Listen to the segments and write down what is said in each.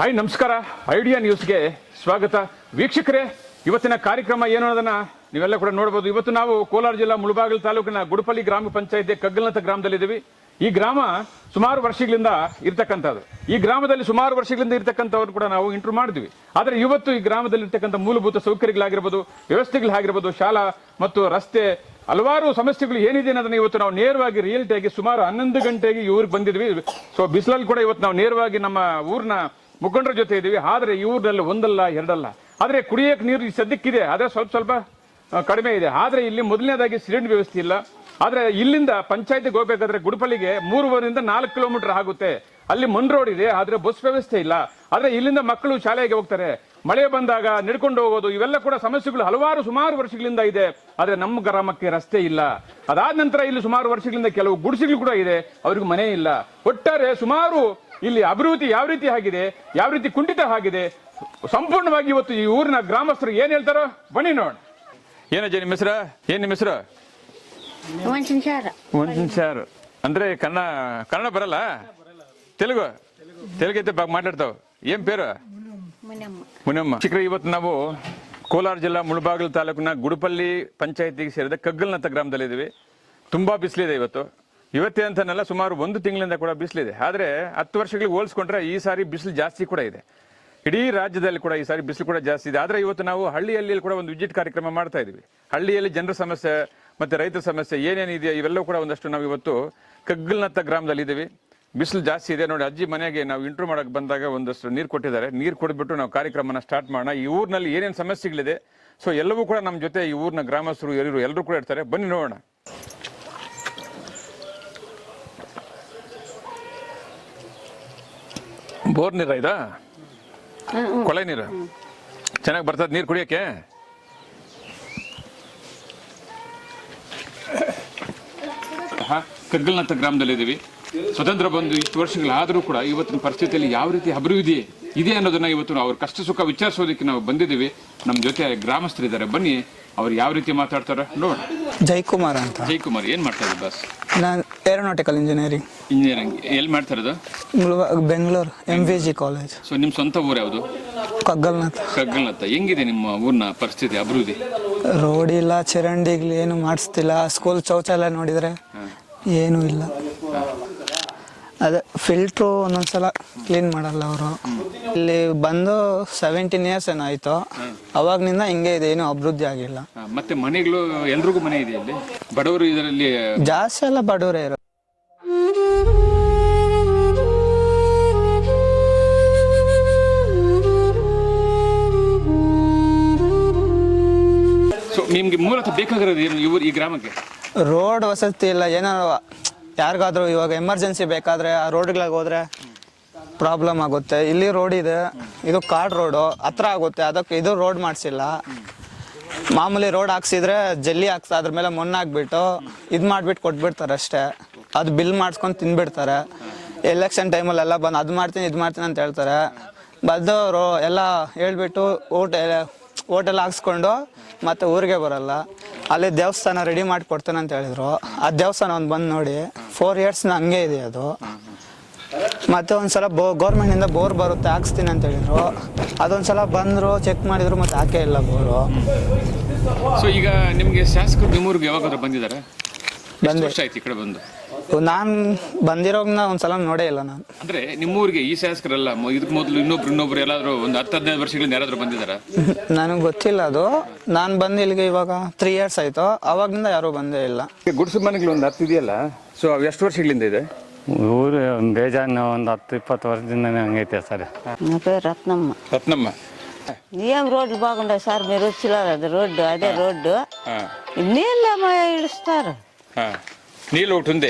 Hi ನಮಸ್ಕಾರ, idea ನ್ಯೂಸ್ಗೆ ಸ್ವಾಗತ. ವೀಕ್ಷಕರೇ, ಇವತ್ತಿನ ಕಾರ್ಯಕ್ರಮ ಏನು ಅನ್ನೋದನ್ನ ನೀವೆಲ್ಲ ಕೂಡ ನೋಡಬಹುದು. ಇವತ್ತು ನಾವು ಕೋಲಾರ ಜಿಲ್ಲಾ ಮುಳಬಾಗಿಲು ತಾಲೂಕಿನ ಗುಡಪಲ್ಲಿ ಗ್ರಾಮ ಪಂಚಾಯತಿ ಕಗ್ಗಲ್ನತ ಗ್ರಾಮದಲ್ಲಿದ್ದೀವಿ. ಈ ಗ್ರಾಮ ಸುಮಾರು ವರ್ಷಗಳಿಂದ ಇರ್ತಕ್ಕಂಥದ್ದು. ಈ ಗ್ರಾಮದಲ್ಲಿ ಸುಮಾರು ವರ್ಷಗಳಿಂದ ಇರ್ತಕ್ಕಂಥವ್ರು ಕೂಡ ನಾವು ಇಂಟರ್ವ್ಯೂ ಮಾಡಿದ್ವಿ. ಆದರೆ ಇವತ್ತು ಈ ಗ್ರಾಮದಲ್ಲಿ ಇರ್ತಕ್ಕಂಥ ಮೂಲಭೂತ ಸೌಕರ್ಯಗಳಾಗಿರ್ಬೋದು, ವ್ಯವಸ್ಥೆಗಳಾಗಿರ್ಬೋದು, ಶಾಲಾ ಮತ್ತು ರಸ್ತೆ, ಹಲವಾರು ಸಮಸ್ಯೆಗಳು ಏನಿದೆ ಅನ್ನೋದನ್ನ ಇವತ್ತು ನಾವು ನೇರವಾಗಿ ರಿಯಲ್ಟಿಯಾಗಿ ಸುಮಾರು 11 ಗಂಟೆಗೆ ಈ ಊರಿಗೆ ಬಂದಿದ್ವಿ. ಸೊ ಬಿಸಿಲಲ್ಲಿ ಕೂಡ ಇವತ್ತು ನಾವು ನೇರವಾಗಿ ನಮ್ಮ ಊರಿನ ಮುಖಂಡರ ಜೊತೆ ಇದ್ದೀವಿ. ಆದರೆ ಈ ಊರಿನಲ್ಲಿ ಒಂದಲ್ಲ ಎರಡಲ್ಲ, ಆದರೆ ಕುಡಿಯೋಕೆ ನೀರು ಸದ್ಯಕ್ಕಿದೆ, ಆದರೆ ಸ್ವಲ್ಪ ಕಡಿಮೆ ಇದೆ. ಆದರೆ ಇಲ್ಲಿ ಮೊದಲನೇದಾಗಿ ಸಿಲಿಂಡರ್ ವ್ಯವಸ್ಥೆ ಇಲ್ಲ. ಆದರೆ ಇಲ್ಲಿಂದ ಪಂಚಾಯತಿಗೆ ಹೋಗ್ಬೇಕಾದ್ರೆ ಗುಡಪಲ್ಲಿಗೆ 3 4 ಕಿಲೋಮೀಟರ್ ಆಗುತ್ತೆ. ಅಲ್ಲಿ ಮಣ್ ರೋಡ್ ಇದೆ, ಆದರೆ ಬಸ್ ವ್ಯವಸ್ಥೆ ಇಲ್ಲ. ಆದರೆ ಇಲ್ಲಿಂದ ಮಕ್ಕಳು ಶಾಲೆಗೆ ಹೋಗ್ತಾರೆ, ಮಳೆ ಬಂದಾಗ ನಡ್ಕೊಂಡು ಹೋಗೋದು, ಇವೆಲ್ಲ ಕೂಡ ಸಮಸ್ಯೆಗಳು ಸುಮಾರು ವರ್ಷಗಳಿಂದ ಇದೆ. ಆದರೆ ನಮ್ಮ ಗ್ರಾಮಕ್ಕೆ ರಸ್ತೆ ಇಲ್ಲ. ಅದಾದ ನಂತರ ಇಲ್ಲಿ ಸುಮಾರು ವರ್ಷಗಳಿಂದ ಕೆಲವು ಗುಡಿಸಲು ಕೂಡ ಇದೆ, ಅವ್ರಿಗೆ ಮನೆ ಇಲ್ಲ. ಒಟ್ಟಾರೆ ಸುಮಾರು ಇಲ್ಲಿ ಅಭಿವೃದ್ಧಿ ಯಾವ ರೀತಿ ಆಗಿದೆ, ಯಾವ ರೀತಿ ಕುಂಠಿತ ಆಗಿದೆ, ಸಂಪೂರ್ಣವಾಗಿ ಇವತ್ತು ಈ ಊರಿನ ಗ್ರಾಮಸ್ಥರು ಏನ್ ಹೇಳ್ತಾರೋ ಬನ್ನಿ ನೋಡ. ಏನಜ್ಜ ನಿಮ್ಮ ಹೆಸರು? ಏನ್ ನಿಮ್ಮ ಹೆಸರು? ವಂಶಾರು ಅಂದ್ರೆ ಕನ್ನಡ ಬರಲ್ಲ, ತೆಲುಗು ಐತೆ ಮಾತಾಡ್ತಾವ. ಏನ್ ಪೇರು? ಮುನಿಯಮ್ಮ. ಶಿಖರ, ಇವತ್ತು ನಾವು ಕೋಲಾರ ಜಿಲ್ಲಾ ಮುಳಬಾಗಿಲು ತಾಲೂಕಿನ ಗುಡಪಲ್ಲಿ ಪಂಚಾಯತಿಗೆ ಸೇರಿದ ಕಗ್ಗಲ್ನತ ಗ್ರಾಮದಲ್ಲಿದ್ದೀವಿ. ತುಂಬಾ ಬಿಸಿಲಿದೆ ಇವತ್ತೇ ಅಂತನಲ್ಲ, ಸುಮಾರು 1 ತಿಂಗಳಿಂದ ಕೂಡ ಬಿಸಿಲಿದೆ. ಆದರೆ 10 ವರ್ಷಗಳಿಗೆ ಹೋಲಿಸ್ಕೊಂಡ್ರೆ ಈ ಸಾರಿ ಬಿಸಿಲು ಜಾಸ್ತಿ ಕೂಡ ಇದೆ. ಇಡೀ ರಾಜ್ಯದಲ್ಲಿ ಕೂಡ ಈ ಸಾರಿ ಬಿಸಿಲು ಕೂಡ ಜಾಸ್ತಿ ಇದೆ. ಆದರೆ ಇವತ್ತು ನಾವು ಹಳ್ಳಿಯಲ್ಲಿ ಕೂಡ ಒಂದು ವಿಸಿಟ್ ಕಾರ್ಯಕ್ರಮ ಮಾಡ್ತಾ ಇದ್ದೀವಿ. ಹಳ್ಳಿಯಲ್ಲಿ ಜನರ ಸಮಸ್ಯೆ ಮತ್ತೆ ರೈತರ ಸಮಸ್ಯೆ ಏನೇನಿದೆ ಇವೆಲ್ಲವೂ ಕೂಡ ಒಂದಷ್ಟು ನಾವು ಇವತ್ತು ಕಗ್ಗಲ್ನತ ಗ್ರಾಮದಲ್ಲಿ ಇದ್ದೀವಿ. ಬಿಸಿಲು ಜಾಸ್ತಿ ಇದೆ ನೋಡಿ. ಅಜ್ಜಿ ಮನೆಗೆ ನಾವು ಇಂಟರ್ವ್ಯೂ ಮಾಡಕ್ಕೆ ಬಂದಾಗ ಒಂದಷ್ಟು ನೀರು ಕೊಟ್ಟಿದ್ದಾರೆ. ನೀರು ಕೊಟ್ಬಿಟ್ಟು ನಾವು ಕಾರ್ಯಕ್ರಮನ ಸ್ಟಾರ್ಟ್ ಮಾಡೋಣ. ಈ ಊರಿನಲ್ಲಿ ಏನೇನು ಸಮಸ್ಯೆಗಳಿದೆ, ಸೊ ಎಲ್ಲವೂ ಕೂಡ ನಮ್ಮ ಜೊತೆ ಈ ಊರಿನ ಗ್ರಾಮಸ್ಥರು ಎಲ್ಲರೂ ಕೂಡ ಇರ್ತಾರೆ. ಬನ್ನಿ ನೋಡೋಣ. ಬೋರ್ ನೀರ ಇದಾ? ಕೊಳೆ ನೀರು ಚೆನ್ನಾಗಿ ಬರ್ತದ ನೀರು ಕುಡಿಯಕ್ಕೆ? ಕಗ್ಗಲ್ನತ ಗ್ರಾಮದಲ್ಲಿದ್ದೀವಿ. ಸ್ವತಂತ್ರ ಬಂದು ಇಷ್ಟು ವರ್ಷಗಳಾದರೂ ಕೂಡ ಇವತ್ತಿನ ಪರಿಸ್ಥಿತಿಯಲ್ಲಿ ಯಾವ ರೀತಿ ಅಭಿವೃದ್ಧಿ ಇದೆ ಅನ್ನೋದನ್ನ ಇವತ್ತು ಅವ್ರ ಕಷ್ಟ ಸುಖ ವಿಚಾರಿಸೋದಕ್ಕೆ ನಾವು ಬಂದಿದ್ದೀವಿ. ನಮ್ಮ ಜೊತೆ ಗ್ರಾಮಸ್ಥರಿದ್ದಾರೆ, ಬನ್ನಿ ಅವ್ರು ಯಾವ ರೀತಿ ಮಾತಾಡ್ತಾರೆ ನೋಡೋಣ. ಜಯಕುಮಾರ್ ಅಂತ. ಜಯಕುಮಾರ್, ಏನ್ ಮಾಡ್ತಾ ಇದ್ದೀವಿ ಬಾಸ್? ನಾನು ಏರೋನಾಟಿಕಲ್ ಇಂಜಿನಿಯರಿಂಗ್. ಎಲ್ಲಿ ಮಾಡ್ತಾ ಇರೋದು? Bengaluru MVG college. ಸೊ ನಿಮ್ಮ ಸ್ವಂತ ಊರು ಯಾವುದು? ಕಗ್ಗಲ್ನತ. ಹೆಂಗಿದೆ ನಿಮ್ಮ ಊರಿನ ಪರಿಸ್ಥಿತಿ, ಅಭಿವೃದ್ಧಿ? ರೋಡ್ ಇಲ್ಲ, ಚರಂಡಿಗಳು ಏನು ಮಾಡಿಸ್ತಿಲ್ಲ. ಸ್ಕೂಲ್ ಶೌಚಾಲಯ ನೋಡಿದ್ರೆ ಏನೂ ಇಲ್ಲ. ಅದೇ ಫಿಲ್ಟ್ರು ಒಂದೊಂದ್ಸಲ ಕ್ಲೀನ್ ಮಾಡಲ್ಲ ಅವರು. ಇಲ್ಲಿ ಬಂದು 17 ಇಯರ್ಸ್ ಏನಾಯ್ತು, ಅವಾಗ್ನಿಂದ ಹಿಂಗೆ ಇದೆ, ಏನು ಅಭಿವೃದ್ಧಿ ಆಗಿಲ್ಲ. ಮತ್ತೆ ಮನೆಗಳು ಎಲ್ರಿಗೂ ಮನೆ ಇದೆ ಇಲ್ಲಿ? ಬಡವರು ಇದರಲ್ಲಿ ಜಾಸ್ತಿ ಎಲ್ಲ ಬಡವರೇ ಇರೋ. ನಿಮ್ಗೆ ಮೂಲತಃ ಬೇಕಾಗಿರೋದು ಏನು ಈ ಗ್ರಾಮಕ್ಕೆ? ರೋಡ್ ವಸತಿ ಇಲ್ಲ. ಏನಾರು ಯಾರಿಗಾದ್ರೂ ಇವಾಗ ಎಮರ್ಜೆನ್ಸಿ ಬೇಕಾದ್ರೆ ಆ ರೋಡ್ಗಳಿಗೆ ಹೋದ್ರೆ ಪ್ರಾಬ್ಲಮ್ ಆಗುತ್ತೆ. ಇಲ್ಲಿ ರೋಡ್ ಇದೆ, ಇದು ಕಾರ್ಡ್ ರೋಡು ಹತ್ರ ಆಗುತ್ತೆ, ಅದಕ್ಕೆ ಇದು ರೋಡ್ ಮಾಡಿಸಿಲ್ಲ. ಮಾಮೂಲಿ ರೋಡ್ ಹಾಕ್ಸಿದ್ರೆ ಜಲ್ಲಿ ಅದ್ರ ಮೇಲೆ ಮಣ್ಣು ಹಾಕ್ಬಿಟ್ಟು ಇದು ಮಾಡಿಬಿಟ್ಟು ಕೊಟ್ಬಿಡ್ತಾರೆ ಅಷ್ಟೇ. ಅದು ಬಿಲ್ ಮಾಡಿಸ್ಕೊಂಡು ತಿನ್ಬಿಡ್ತಾರೆ. ಎಲೆಕ್ಷನ್ ಟೈಮಲ್ಲೆಲ್ಲ ಬಂದು ಅದು ಮಾಡ್ತೀನಿ ಇದು ಮಾಡ್ತೀನಿ ಅಂತ ಹೇಳ್ತಾರೆ. ಬಂದು ಎಲ್ಲ ಹೇಳ್ಬಿಟ್ಟು ಓಟೆಲ್ಲ ಹಾಕ್ಸ್ಕೊಂಡು ಮತ್ತೆ ಊರಿಗೆ ಬರಲ್ಲ. ಅಲ್ಲಿ ದೇವಸ್ಥಾನ ರೆಡಿ ಮಾಡಿ ಕೊಡ್ತೇನೆ ಅಂತ ಹೇಳಿದ್ರು. ಆ ದೇವಸ್ಥಾನ ಒಂದು ಬಂದು ನೋಡಿ 4 ಇಯರ್ಸ್ ಹಂಗೆ ಇದೆ ಅದು. ಮತ್ತೆ ಒಂದ್ಸಲ ಗೌರ್ಮೆಂಟಿಂದ ಬೋರ್ ಬರುತ್ತೆ ಹಾಕ್ಸ್ತೀನಿ ಅಂತ ಹೇಳಿದ್ರು. ಅದೊಂದ್ಸಲ ಬಂದರು, ಚೆಕ್ ಮಾಡಿದ್ರು, ಮತ್ತೆ ಹಾಕೇ ಇಲ್ಲ ಬೋರು. ಸೊ ಈಗ ನಿಮಗೆ ಶಾಸಕರು ನಿಮ್ಮೂರಿಗೆ ಯಾವಾಗಾದ್ರೂ ಬಂದಿದ್ದಾರೆ? ಈ ಕಡೆ ಬಂದು ನಾನು ಬಂದಿರೋಗ್ನ ಒಂದ್ಸಲ ನೋಡೇ ಇಲ್ಲ ನಾನು. ಅಂದ್ರೆ ನಿಮ್ಮೂರಿಗೆ ಈ ಶಾಸಕರಲ್ಲ, ಇದಕ್ಕೆ ಮೊದಲು ಇನ್ನೊಬ್ರು ಎಲ್ಲಾದ್ರೂ ಒಂದು 10-15 ವರ್ಷಗಳಿಂದ ಯಾರಾದ್ರೂ ಬಂದಿದಾರ? ನನಗೆ ಗೊತ್ತಿಲ್ಲ ಅದು. ನಾನು ಬಂದು ಇಲ್ಲಿಗೆ ಇವಾಗ 3 ಇಯರ್ಸ್ ಆಯ್ತು, ಅವಾಗಿಂದ ಯಾರು ಬಂದೇ ಇಲ್ಲ. ಗುಡಿಸು ಮನೆಗಳು ಒಂದು 10 ಇದೆಯಲ್ಲ, ಸೊ ಅವು ಎಷ್ಟು ವರ್ಷಗಳಿಂದ ಇದೆ? ಊರು ಬೇಜಾನ್ ಒಂದು 10-20 ವರ್ಷದಿಂದ హంగైతే సరే. నా పేరు రత్నమ్మ. ఏం రోడ్లు బాగుంటాయి సార్, మీరు వచ్చిలారు రోడ్డు, అదే రోడ్డు. నీళ్ళేమో ఇడుస్తారు. నీళ్ళు ఒకటి ఉంది.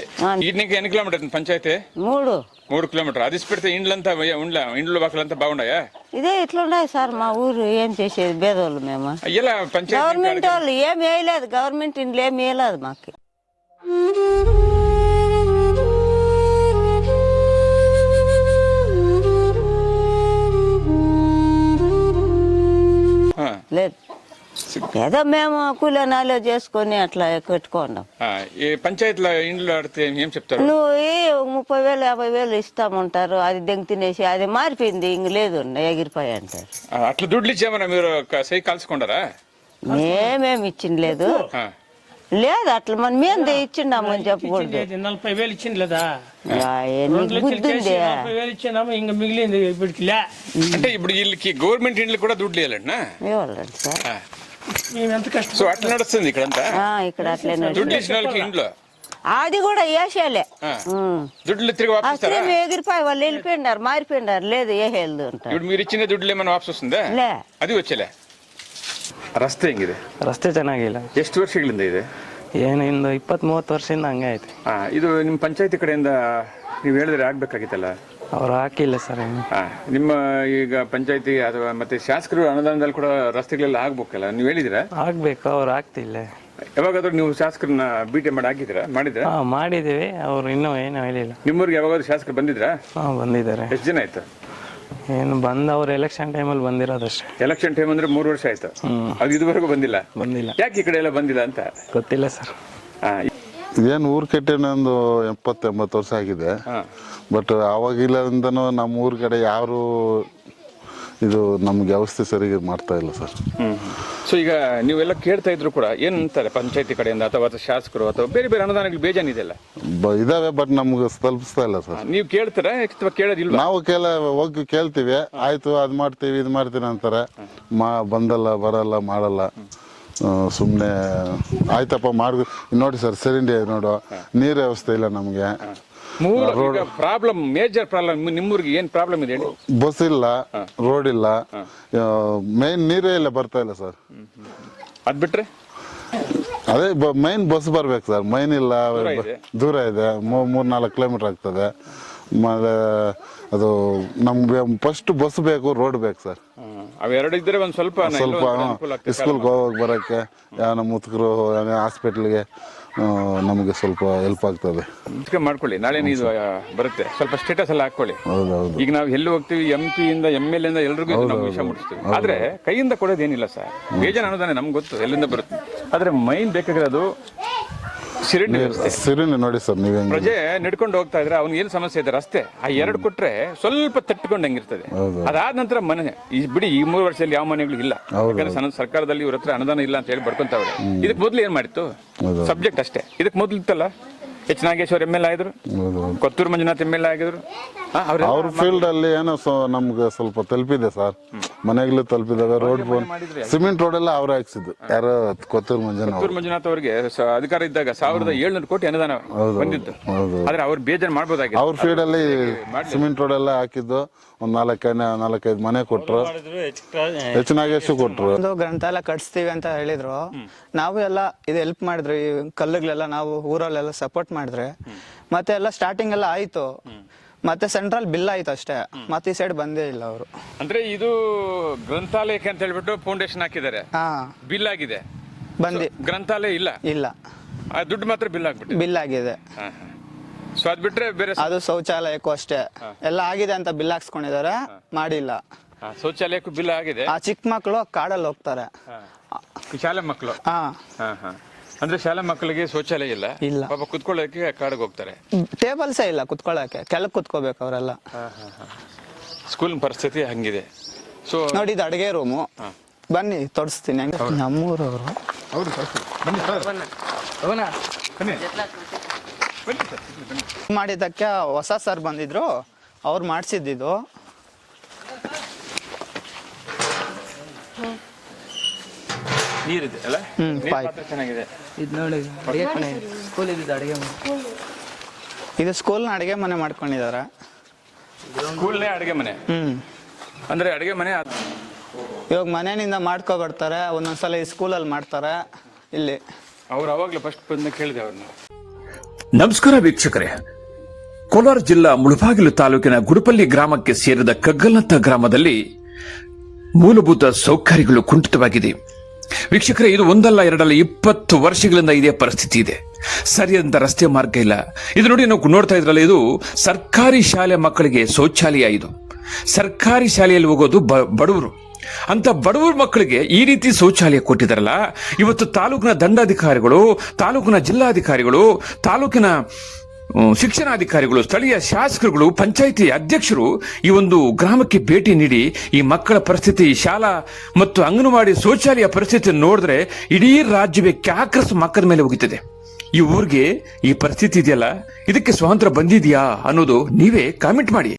నీకు ఎన్ని కిలోమీటర్ పంచాయతీ? 3 కిలోమీటర్. అది పెడితే ఇండ్లంతా ఇండ్లు పక్కలంతా బాగున్నాయా? ఇదే ఇట్లున్నాయి సార్ మా ఊరు. ఏం చేసేది, బేదోళ్ళు మేము. గవర్నమెంట్ వాళ్ళు ఏం వేయలేదు, గవర్నమెంట్ ఇండ్లు ఏం వేయలేదు మాకు. లేదు. ఏదో మేము కూలీనాలో చేసుకొని అట్లా కట్టుకున్నాం. ఈ పంచాయతీలో ఇండ్లు ఆడితే ఏం చెప్తారు? నువ్వు 30,000 50,000 ఇస్తామంటారు, అది దెంగ తినేసి అది మారిపోయింది, ఇంక లేదు ఎగిరిపోయి అంటారు. అట్లా దుడ్లు ఇచ్చామన్నా మీరు సై కాల్చుకుంటారా? మేమేమి ఇచ్చింది లేదు, లేదు అట్లా మనం మేము ఇచ్చిండామని చెప్పకూడదు. 40,000 ఇచ్చింది లేదా? బుద్ధి ఉంది. 40,000 ఇచ్చినాము, ఇంకా మిగిలింది ఇప్పటికి లే. అంటే ఇప్పుడు వీళ్ళకి గవర్నమెంట్ ఇండ్లు కూడా దుడ్లు ఇవ్వాలండి ఇవ్వాలండి సార్. మేము ఎంత కష్టం. సో అట్లా నడుస్తుంది ఇక్కడంతా. ఇక్కడ అట్లే దుడ్లు ఇచ్చిన వాళ్ళకి ఇంట్లో అది కూడా వేసేలే, దుడ్లు తిరిగి వాపిస్తారా? ఎగిరిపోయి వాళ్ళు వెళ్ళిపోయినారు, మారిపోయినారు, లేదు వేసేది అంటారు. ఇప్పుడు మీరు ಇಚ್ಚಿನ ದುಡ್ಡು ಏಮನ್ನ ವಾಪಸ್ ವస్తుందా? ಲೇ ಅದು ವಚ್ಚಲೆ. ರಸ್ತೆ ಹೆಂಗಿದೆ? ರಸ್ತೆ ಚೆನ್ನಾಗಿಲ್ಲ. ಎಷ್ಟು ವರ್ಷಗಳಿಂದ ಇದೆ? ಏನು ಇಂದು 20-30 ವರ್ಷದಿಂದ ಹಂಗೆ ಐತೆ. ಇದು ನಿಮ್ಮ ಪಂಚಾಯತಿ ಕಡೆಯಿಂದ ನೀವು ಹೇಳಿದ್ರೆ ಆಗ್ಬೇಕಾಗಿತ್ತಲ್ಲ? ಅವ್ರು ಹಾಕಿಲ್ಲ ಸರ್. ನಿಮ್ಮ ಈಗ ಪಂಚಾಯತಿ ಅಥವಾ ಮತ್ತೆ ಶಾಸಕರು ಅನುದಾನದಲ್ಲಿ ಕೂಡ ರಸ್ತೆಗಳೆಲ್ಲ ಆಗ್ಬೇಕಲ್ಲ, ನೀವು ಹೇಳಿದಿರಾ? ಆಗ್ಬೇಕು, ಅವ್ರು ಆಗ್ತಿಲ್ಲ. ಯಾವಾಗಾದ್ರೂ ನೀವು ಶಾಸಕರನ್ನ ಭೇಟಿ ಮಾಡಿ ಮಾಡಿದ್ರಾ? ಮಾಡಿದ್ದೀವಿ, ಅವ್ರು ಇನ್ನೂ ಏನು ಹೇಳಿಲ್ಲ. ನಿಮ್ಮೂರಿಗೆ ಯಾವಾಗಾದ್ರೂ ಶಾಸಕರು ಬಂದಿದ್ರಾ? ಬಂದಿದ್ದಾರೆ. ಎಷ್ಟು ದಿನ ಆಯ್ತು? ಏನು ಬಂದು ಅವ್ರು ಎಲೆಕ್ಷನ್ ಟೈಮಲ್ಲಿ ಬಂದಿರೋದಷ್ಟೇ. ಎಲೆಕ್ಷನ್ ಟೈಮ್ ಅಂದ್ರೆ 3 ವರ್ಷ ಆಯ್ತು, ಅದು ಇದುವರೆಗೂ ಬಂದಿಲ್ಲ. ಯಾಕೆ ಈ ಕಡೆ ಎಲ್ಲ ಬಂದಿಲ್ಲ ಅಂತ ಗೊತ್ತಿಲ್ಲ ಸರ್. ಏನು ಊರು ಕಟ್ಟಿನ ಒಂದು 70-80 ವರ್ಷ ಆಗಿದೆ. ಬಟ್ ಅವಾಗಿಲ್ಲದಿಂದನೂ ನಮ್ಮ ಊರ ಕಡೆ ಯಾರು ಇದು ನಮ್ಗೆ ವ್ಯವಸ್ಥೆ ಸರಿಗೆ ಮಾಡ್ತಾ ಇಲ್ಲ ಸರ್. ಸೊ ಈಗ ನೀವೆಲ್ಲ ಕೇಳ್ತಾ ಇದ್ರು ಕೂಡ ಏನ್ ಅಂತಾರೆ ಪಂಚಾಯತಿ ಕಡೆಯಿಂದ ಅಥವಾ ಶಾಸಕರು ಅಥವಾ ಬೇರೆ ಬೇರೆ ಅನುದಾನಗಳು ಬೇಜಾನಿದೆಯಲ್ಲ? ಇದಾವೆ, ಬಟ್ ನಮ್ಗೆ ತಲುಪಿಸ್ತಾ ಇಲ್ಲ ಸರ್. ನೀವು ಕೇಳ್ತಾರ ಅಥವಾ ಕೇಳೋದಿಲ್ಲ? ನಾವು ಹೋಗಿ ಕೇಳ್ತೀವಿ, ಆಯ್ತು ಅದು ಮಾಡ್ತೀವಿ ಇದು ಮಾಡ್ತೀನಿ ಅಂತಾರೆ. ಬಂದಲ್ಲ ಬರಲ್ಲ ಮಾಡಲ್ಲ, ಸುಮ್ಮನೆ ಆಯ್ತಪ್ಪ ಮಾಡಿ. ನೋಡಿ ಸರ್, ಚರಂಡಿ ನೋಡು, ನೀರು ವ್ಯವಸ್ಥೆ ಇಲ್ಲ ನಮಗೆ. ಪ್ರಾಬ್ಲಮ್, ಮೇಜರ್ ಪ್ರಾಬ್ಲಮ್ ನಿಮ್ಮೂರಿಗೆ ಏನ್ ಪ್ರಾಬ್ಲಮ್ ಇದೆ ಹೇಳಿ? ಬಸ್ ಇಲ್ಲ, ರೋಡ್ ಇಲ್ಲ, ಮೇನ್ ನೀರೇ ಇಲ್ಲ, ಬರ್ತಾ ಇಲ್ಲ ಸರ್. ಅದ್ ಬಿಟ್ರೆ ಅದೇ ಮೈನ್ ಬಸ್ ಬರ್ಬೇಕು ಸರ್, ಮೈನ್ ಇಲ್ಲ, ದೂರ ಇದೆ, 3-4 ಕಿಲೋಮೀಟರ್ ಆಗ್ತದೆ. ಮತ್ತೆ ಅದು ನಮ್ಗೆ ಫಸ್ಟ್ ಬಸ್ ಬೇಕು, ರೋಡ್ ಬೇಕು ಸರ್. ಅವೆರಡು ಇದ್ರೆ ಒಂದ್ ಸ್ವಲ್ಪ ಸ್ಕೂಲ್ಗೆ ಹೋಗಿ ಬರೋಕ್ಕೆ, ನಮ್ಮ ಮುದುಕರು ಹಾಸ್ಪಿಟ್ಲಿಗೆ ನಮಗೆ ಸ್ವಲ್ಪ ಹೆಲ್ಪ್ ಆಗ್ತದೆ. ಮಾಡ್ಕೊಳ್ಳಿ, ನಾಳೆ ಇದು ಬರುತ್ತೆ, ಸ್ವಲ್ಪ ಸ್ಟೇಟಸ್ ಎಲ್ಲ ಹಾಕೊಳ್ಳಿ. ಈಗ ನಾವು ಎಲ್ಲಿ ಹೋಗ್ತೀವಿ, MP ಇಂದ MLA ಇಂದ ಎಲ್ರಿಗೂ ನಾವು ವಿಷಯ ಮುಟ್ಟಿಸ್ತೀವಿ. ಆದ್ರೆ ಕೈಯಿಂದ ಕೊಡೋದೇನಿಲ್ಲ ಸರ್, ಬೇಜಾನ್ ಅನ್ನೋದಾನೆ ನಮ್ಗೆ ಗೊತ್ತು ಎಲ್ಲಿಂದ ಬರುತ್ತೆ. ಆದ್ರೆ ಮೈನ್ ಬೇಕಾಗಿರೋದು ಸಿರಿನಿ ನೋಡಿ ಸರ್. ನೀವೇ ಪ್ರಜೆ ನಡ್ಕೊಂಡು ಹೋಗ್ತಾ ಇದ್ರೆ ಅವ್ನಿಗೆ ಏನ್ ಸಮಸ್ಯೆ ಇದೆ? ರಸ್ತೆ ಆ 2 ಕೊಟ್ರೆ ಸ್ವಲ್ಪ ತಟ್ಟುಕೊಂಡಂಗಿರ್ತದೆ. ಅದಾದ ನಂತರ ಮನೆ ಬಿಡಿ, ಈ 3 ವರ್ಷದಲ್ಲಿ ಯಾವ ಮನೆಗಳು ಇಲ್ಲ, ಯಾಕಂದ್ರೆ ಸರ್ಕಾರದಲ್ಲಿ ಇವ್ರ ಹತ್ರ ಅನುದಾನ ಇಲ್ಲ ಅಂತ ಹೇಳಿ ಬಡ್ಕೊಂತಾವ್ರೆ. ಇದಕ್ಕೆ ಮೊದ್ಲು ಏನ್ ಮಾಡಿತ್ತು? ಸಬ್ಜೆಕ್ಟ್ ಅಷ್ಟೇ. ಇದಕ್ಕೆ ಮೊದ್ಲು ಇತ್ತಲ್ಲ, H. ನಾಗೇಶ್ವರ್ MLA ಆಗಿದ್ರು, ಕೊತ್ತೂರು ಮಂಜುನಾಥ್ MLA ಆಗಿದ್ರು. ಅವ್ರ ಫೀಲ್ಡ್ ಅಲ್ಲಿ ಏನೋ ನಮ್ಗೆ ಸ್ವಲ್ಪ ತಲುಪಿದೆ ಸರ್, ಮನೆಗಳು ತಲುಪಿದಾವೆ. ರೋಡ್ ಸಿಮೆಂಟ್ ರೋಡ್ ಎಲ್ಲ ಅವ್ರು ಹಾಕ್ಸಿದ್ದು, ಯಾರೋ ಕೊತ್ತೂರು ಮಂಜುನಾಥ್ ಅವ್ರಿಗೆ ಅಧಿಕಾರ ಇದ್ದಾಗ 1,700 ಕೋಟಿ ಅನುದಾನ ಬಂದಿತ್ತು. ಆದ್ರೆ ಅವ್ರು ಬೇಜಾರು ಮಾಡ್ಬೋದಾಗಿದೆ. ಅವ್ರ ಫೀಲ್ಡ್ ಅಲ್ಲಿ ಸಿಮೆಂಟ್ ರೋಡ್ ಎಲ್ಲ ಹಾಕಿದ್ದು, ಒಂದ್ 4-5 ಮನೆ ಕೊಟ್ರು. H. ನಾಗೇಶ್ವರ್ ಕೊಟ್ರು. ಒಂದು ಗ್ರಂಥಾಲಯ ಕಟ್ಸ್ತೀವಿ ಅಂತ ಹೇಳಿದ್ರು. ನಾವು ಎಲ್ಲ ಇದು ಹೆಲ್ಪ್ ಮಾಡಿದ್ರು, ಈ ಕಲ್ಲುಗಳೆಲ್ಲ ನಾವು ಊರಲ್ಲೆಲ್ಲ ಸಪೋರ್ಟ್ ಮಾಡಿದ್ರೆ. ಮತ್ತೆ ಎಲ್ಲ ಸ್ಟಾರ್ಟಿಂಗ್ ಎಲ್ಲ ಆಯ್ತು, ಮತ್ತೆ ಸೆಂಟ್ರಲ್ ಬಿಲ್ ಆಯ್ತು ಅಷ್ಟೇ, ಮತ್ತೆ ಈ ಸೈಡ್ ಬಂದೇ ಇಲ್ಲ ಅವರು. ಅಂದ್ರೆ ಇದು ಗ್ರಂಥಾಲಯಕ್ಕೆ ಅಂತ ಹೇಳ್ಬಿಟ್ಟು ಫೌಂಡೇಶನ್ ಹಾಕಿದ್ದಾರೆ, ಬಿಲ್ ಆಗಿದೆ, ಗ್ರಂಥಾಲಯ ಇಲ್ಲ, ಆ ದುಡ್ಡು ಮಾತ್ರ ಬಿಲ್ ಆಗಿದೆ. ಸೊ ಅದ್ ಬಿಟ್ರೆ ಬೇರೆ ಅದು ಶೌಚಾಲಯಕ್ಕೂ ಅಷ್ಟೇ ಎಲ್ಲ ಆಗಿದೆ ಅಂತ ಬಿಲ್ ಹಾಕ್ಸ್ಕೊಂಡಿದ್ದಾರೆ, ಮಾಡಿಲ್ಲ. ಶೌಚಾಲಯಕ್ಕೂ ಬಿಲ್ ಆಗಿದೆ. ಆ ಚಿಕ್ಕ ಮಕ್ಕಳು ಕಾಡಲ್ಲಿ ಹೋಗ್ತಾರೆ, ಶಾಲೆ ಮಕ್ಕಳು. ಅಂದ್ರೆ ಶಾಲಾ ಮಕ್ಕಳಿಗೆ ಶೌಚಾಲಯ ಇಲ್ಲ, ಪಾಪ ಕುತ್ಕೊಳ್ಳೋಕೆ ಕಾಡಿಗೆ ಹೋಗ್ತಾರೆ. ಟೇಬಲ್ಸೇ ಇಲ್ಲ ಕುತ್ಕೊಳ್ಳೋಕೆ, ಕೆಳಗೆ ಕುತ್ಕೋಬೇಕು ಅವರೆಲ್ಲ. ಸ್ಕೂಲ್ ಪರಿಸ್ಥಿತಿ ಹಂಗಿದೆ. ಸೊ ನೋಡಿ, ಇದು ಅಡುಗೆ ರೂಮು, ಬನ್ನಿ ತೋರಿಸ್ತೀನಿ. ನಮ್ಮೂರವರು ಮಾಡಿದ್ದಕ್ಕೆ ಹೊಸ ಸರ್ ಬಂದಿದ್ರು, ಅವ್ರು ಮಾಡಿಸಿದ್ದು. ನೀರಿದೆ ಅಲ್ಲ, ಚೆನ್ನಾಗಿದೆ. ಇದು ಸ್ಕೂಲ್ನ ಅಡುಗೆ ಮನೆ ಮಾಡ್ಕೊಂಡಿದ್ದಾರೆ. ಸ್ಕೂಲ್ನೇ ಅಡುಗೆ ಮನೆ ಅಂದ್ರೆ ಅಡುಗೆ ಮನೆ. ಇವಾಗ ಮನೆಯಿಂದ ಮಾಡ್ಕೊ ಬರ್ತಾರೆ, ಒಂದೊಂದ್ಸಲ ಈ ಸ್ಕೂಲಲ್ಲಿ ಮಾಡ್ತಾರೆ. ಇಲ್ಲಿ ಅವ್ರು ಅವಾಗಲೇ ಫಸ್ಟ್ ಬಂದು ಕೇಳಿದೆ ಅವ್ರನ್ನ. ನಮಸ್ಕಾರ ವೀಕ್ಷಕರೇ, ಕೋಲಾರ ಜಿಲ್ಲಾ ಮುಳಬಾಗಿಲು ತಾಲೂಕಿನ ಗುಡುಪಲ್ಲಿ ಗ್ರಾಮಕ್ಕೆ ಸೇರಿದ ಕಗ್ಗಲನತ್ತ ಗ್ರಾಮದಲ್ಲಿ ಮೂಲಭೂತ ಸೌಕರ್ಯಗಳು ಕುಂಠಿತವಾಗಿದೆ. ವೀಕ್ಷಕರೇ, ಇದು ಒಂದಲ್ಲ ಎರಡಲ್ಲ 20 ವರ್ಷಗಳಿಂದ ಇದೇ ಪರಿಸ್ಥಿತಿ ಇದೆ. ಸರಿಯಾದಂತ ರಸ್ತೆ ಮಾರ್ಗ ಇಲ್ಲ. ಇದು ನೋಡಿ, ನಾವು ನೋಡ್ತಾ ಇದ್ರಲ್ಲ, ಇದು ಸರ್ಕಾರಿ ಶಾಲೆ ಮಕ್ಕಳಿಗೆ ಶೌಚಾಲಯ. ಇದು ಸರ್ಕಾರಿ ಶಾಲೆಯಲ್ಲಿ ಹೋಗೋದು ಬಡವರು. ಅಂತ ಬಡವರ ಮಕ್ಕಳಿಗೆ ಈ ರೀತಿ ಶೌಚಾಲಯ ಕೊಟ್ಟಿದ್ದಾರಲ್ಲ, ಇವತ್ತು ತಾಲೂಕಿನ ದಂಡಾಧಿಕಾರಿಗಳು, ತಾಲೂಕಿನ ಜಿಲ್ಲಾಧಿಕಾರಿಗಳು, ತಾಲೂಕಿನ ಶಿಕ್ಷಣಾಧಿಕಾರಿಗಳು, ಸ್ಥಳೀಯ ಶಾಸಕರುಗಳು, ಪಂಚಾಯಿತಿ ಅಧ್ಯಕ್ಷರು ಈ ಒಂದು ಗ್ರಾಮಕ್ಕೆ ಭೇಟಿ ನೀಡಿ ಈ ಮಕ್ಕಳ ಪರಿಸ್ಥಿತಿ, ಶಾಲಾ ಮತ್ತು ಅಂಗನವಾಡಿ ಶೌಚಾಲಯ ಪರಿಸ್ಥಿತಿ ನೋಡಿದ್ರೆ ಇಡೀ ರಾಜ್ಯವೇ ಕ್ಯಾಕ್ರಸ್ ಮಕ್ಕಳ ಮೇಲೆ ಹೋಗುತ್ತದೆ. ಈ ಊರಿಗೆ ಈ ಪರಿಸ್ಥಿತಿ ಇದೆಯಲ್ಲ, ಇದಕ್ಕೆ ಸ್ವಾತಂತ್ರ್ಯ ಬಂದಿದೆಯಾ ಅನ್ನೋದು ನೀವೇ ಕಾಮೆಂಟ್ ಮಾಡಿ.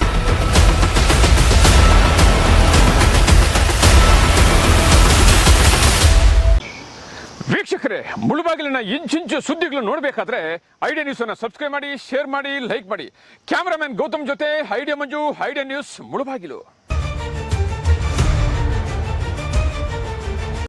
ವೀಕ್ಷಕರೇ, ಮುಳುಬಾಗಿಲಿನ ಇಂಚಿಂಚು ಸುದ್ದಿಗಳು ನೋಡಬೇಕಾದ್ರೆ ಐಡಿಯಾ ನ್ಯೂಸ್ ಅನ್ನು ಸಬ್ಸ್ಕ್ರೈಬ್ ಮಾಡಿ, ಶೇರ್ ಮಾಡಿ, ಲೈಕ್ ಮಾಡಿ. ಕ್ಯಾಮರಾಮನ್ ಗೌತಮ್ ಜೊತೆ ಐಡಿಯಾ ಮಂಜು, ಐಡಿಯಾ ನ್ಯೂಸ್ ಮುಳುಬಾಗಿಲು.